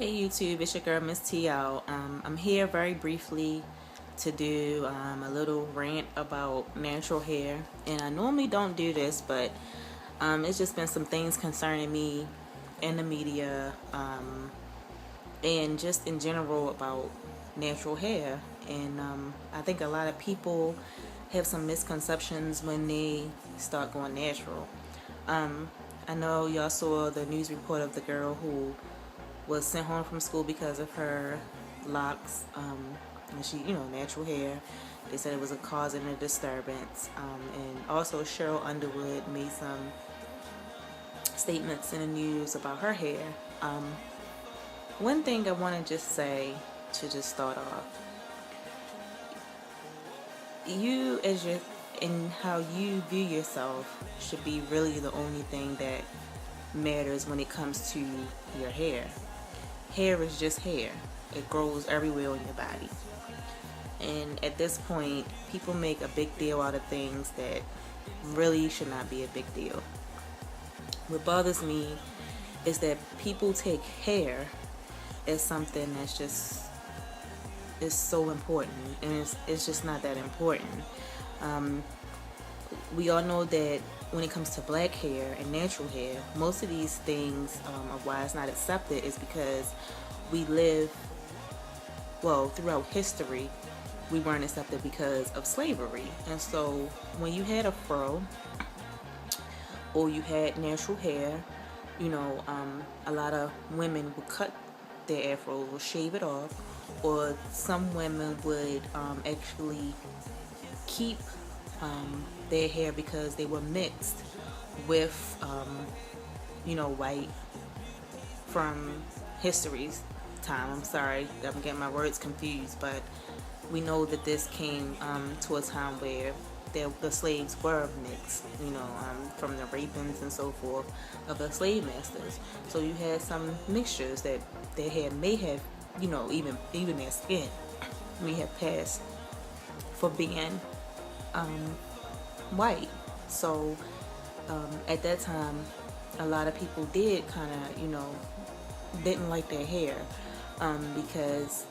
Hey YouTube, it's your girl Miss T.O. I'm here very briefly to do a little rant about natural hair. And I normally don't do this, but it's just been some things concerning me in the media and just in general about natural hair. And I think a lot of people have some misconceptions when they start going natural. I know y'all saw the news report of the girl who was sent home from school because of her locks, and she, natural hair. They said it was a causing a disturbance. And also Cheryl Underwood made some statements in the news about her hair. One thing I want to just say to just start off, you as your and how you view yourself should be really the only thing that matters when it comes to your hair. Hair is just hair. It grows everywhere on your body. And at this point, people make a big deal out of things that really should not be a big deal. What bothers me is that people take hair as something that's just is so important, and it's just not that important. We all know that when it comes to black hair and natural hair, most of these things of why it's not accepted is because we live, throughout history, we weren't accepted because of slavery. And so when you had a fro or you had natural hair, a lot of women would cut their afro or shave it off, or some women would actually keep their hair because they were mixed with white from history's time. I'm sorry, I'm getting my words confused, but we know that this came to a time where the slaves were mixed, from the rapings and so forth of the slave masters. So you had some mixtures that their hair may have, even their skin may have passed for being white. So at that time, a lot of people did kind of, didn't like their hair because,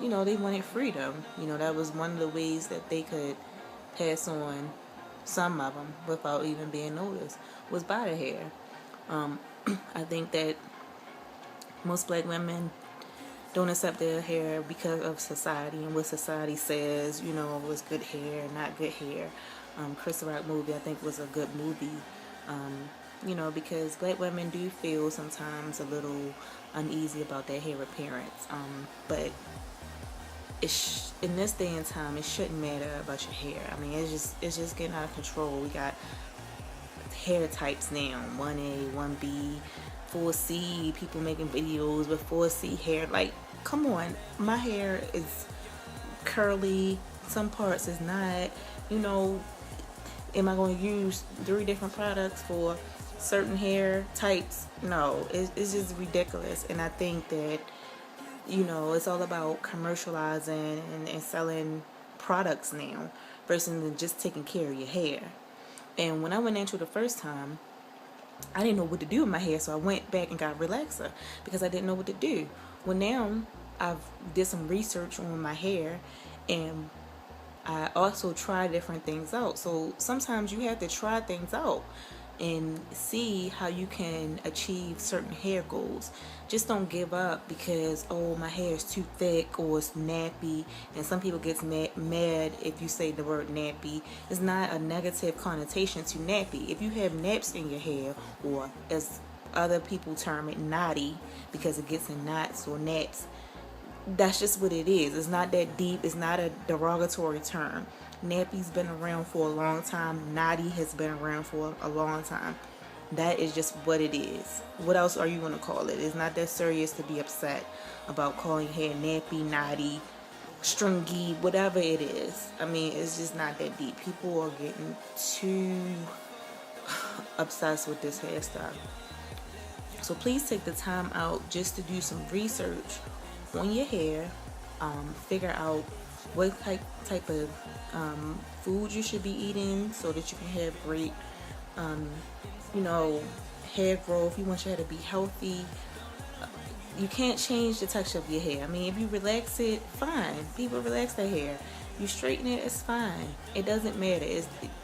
they wanted freedom. That was one of the ways that they could pass on, some of them, without even being noticed, was by the hair. I think that most black women don't accept their hair because of society and what society says, was good hair, not good hair. Chris Rock movie, I think, was a good movie, because black women do feel sometimes a little uneasy about their hair appearance. But in this day and time, it shouldn't matter about your hair. I mean, it's just getting out of control. We got hair types now, 1A, 1B, 4C, people making videos with 4C hair. Like, come on, my hair is curly, some parts is not. Am I going to use 3 different products for certain hair types? No, it's just ridiculous. And I think that, it's all about commercializing and selling products now versus just taking care of your hair. And when I went into the first time, I didn't know what to do with my hair, so I went back and got relaxer because I didn't know what to do. Well, now I've did some research on my hair, and I also try different things out. So sometimes you have to try things out and see how you can achieve certain hair goals. Just don't give up because, my hair is too thick or it's nappy. And some people get mad if you say the word nappy. It's not a negative connotation to nappy. If you have naps in your hair, or as other people term it, knotty, because it gets in knots or naps, that's just what it is. It's not that deep. It's not a derogatory term. Nappy's been around for a long time. Naughty has been around for a long time. That is just what it is. What else are you going to call it? It's not that serious to be upset about calling hair nappy, naughty, stringy, whatever it is. I mean, it's just not that deep. People are getting too obsessed with this hairstyle. So please take the time out just to do some research on your hair. Figure out what type of food you should be eating so that you can have great hair growth. You want your hair to be healthy. you can't change the texture of your hair. I mean, if you relax it, fine. People relax their hair. You straighten it, it's fine. It doesn't matter.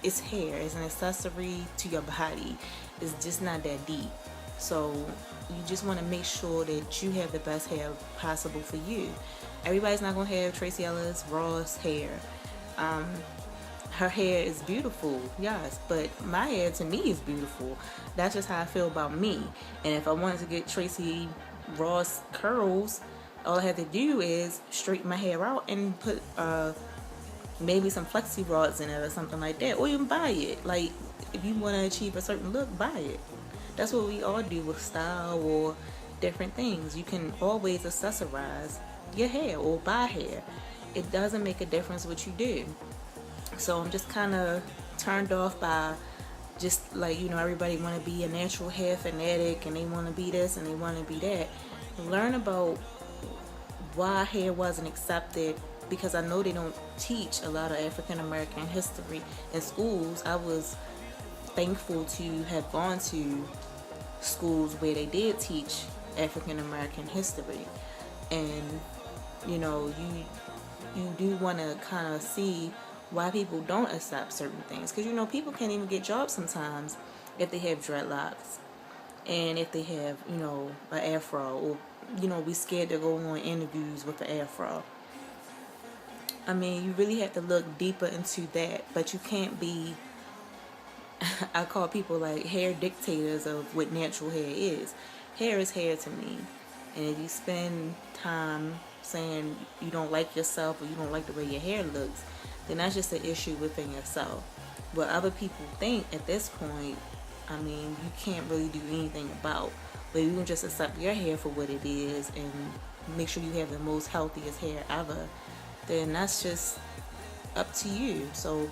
It's hair. It's an accessory to your body. It's just not that deep. So you just want to make sure that you have the best hair possible for you. Everybody's not gonna have Tracy Ellis Ross hair. Her hair is beautiful, yes, but my hair to me is beautiful. That's just how I feel about me. And if I wanted to get Tracy Ross curls, all I had to do is straighten my hair out and put maybe some flexi rods in it or something like that, or even buy it. Like, if you want to achieve a certain look, buy it. That's what we all do with style or different things. You can always accessorize your hair or buy hair. It doesn't make a difference what you do. So I'm just kind of turned off by just like, everybody want to be a natural hair fanatic and they want to be this and they want to be that. Learn about why hair wasn't accepted, because I know they don't teach a lot of African American history in schools. I was thankful to have gone to schools where they did teach African American history, and you do want to kind of see why people don't accept certain things, because people can't even get jobs sometimes if they have dreadlocks and if they have an afro, or we scared to go on interviews with the afro. I mean, you really have to look deeper into that, but you can't be I call people like hair dictators of what natural hair is. Hair is hair to me, and if you spend time saying you don't like yourself or you don't like the way your hair looks, then that's just an issue within yourself. What other people think at this point, I mean, you can't really do anything about. But you can just accept your hair for what it is and make sure you have the most healthiest hair ever, then that's just up to you. So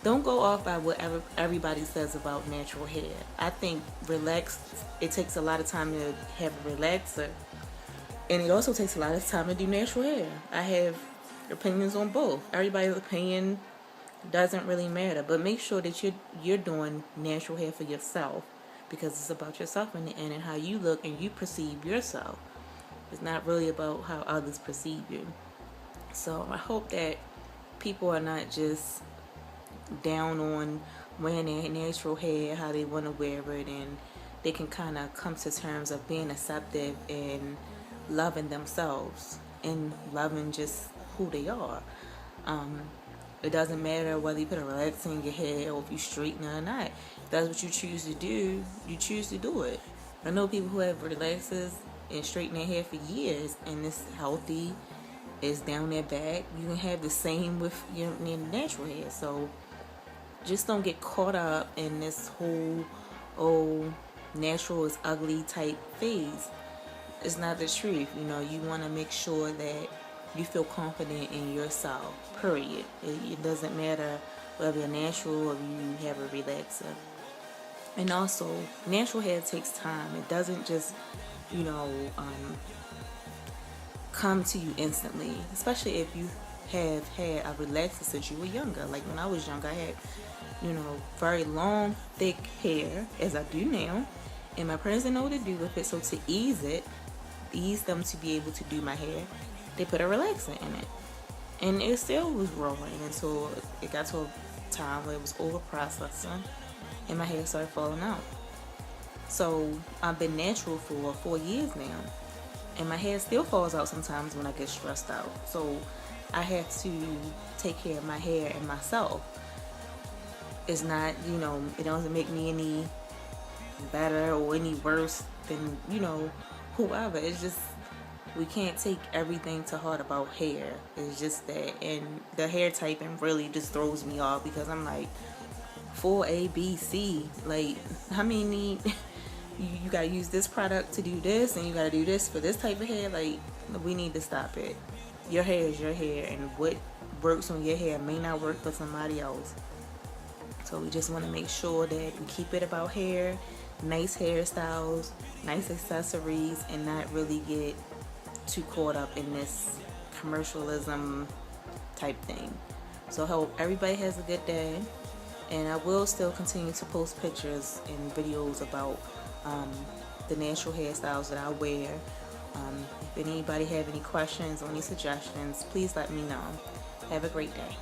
don't go off by what everybody says about natural hair. I think it takes a lot of time to have a relaxer, and it also takes a lot of time to do natural hair. I have opinions on both. Everybody's opinion doesn't really matter, but make sure that you're doing natural hair for yourself, because it's about yourself in the end and how you look and you perceive yourself. It's not really about how others perceive you. So I hope that people are not just down on wearing their natural hair how they want to wear it, and they can kind of come to terms of being accepted and loving themselves and loving just who they are. It doesn't matter whether you put a relaxer in your hair or if you straighten it or not. If that's what you choose to do, you choose to do it. I know people who have relaxers and straighten their hair for years, and it's healthy, it's down their back. You can have the same with your natural hair. So just don't get caught up in this whole natural is ugly type phase. It's not the truth. You want to make sure that you feel confident in yourself, period. It doesn't matter whether you're natural or you have a relaxer. And also, natural hair takes time. It doesn't just, come to you instantly, especially if you have had a relaxer since you were younger. Like when I was younger, I had, very long, thick hair, as I do now, and my parents didn't know what to do with it. So to ease them to be able to do my hair, they put a relaxer in it, and it still was growing until it got to a time where it was over processing and my hair started falling out. So I've been natural for 4 years now, and my hair still falls out sometimes when I get stressed out. So I have to take care of my hair and myself. It's not, it doesn't make me any better or any worse than, whoever. It's just, we can't take everything to heart about hair. It's just that, and the hair typing really just throws me off, because I'm like, full A, B, C. Like, how many? You gotta use this product to do this, and you gotta do this for this type of hair. Like, we need to stop it. Your hair is your hair, and what works on your hair may not work for somebody else. So we just want to make sure that we keep it about hair, nice hairstyles, nice accessories, and not really get too caught up in this commercialism type thing. So I hope everybody has a good day, and I will still continue to post pictures and videos about the natural hairstyles that I wear If anybody have any questions or any suggestions, please let me know. Have a great day.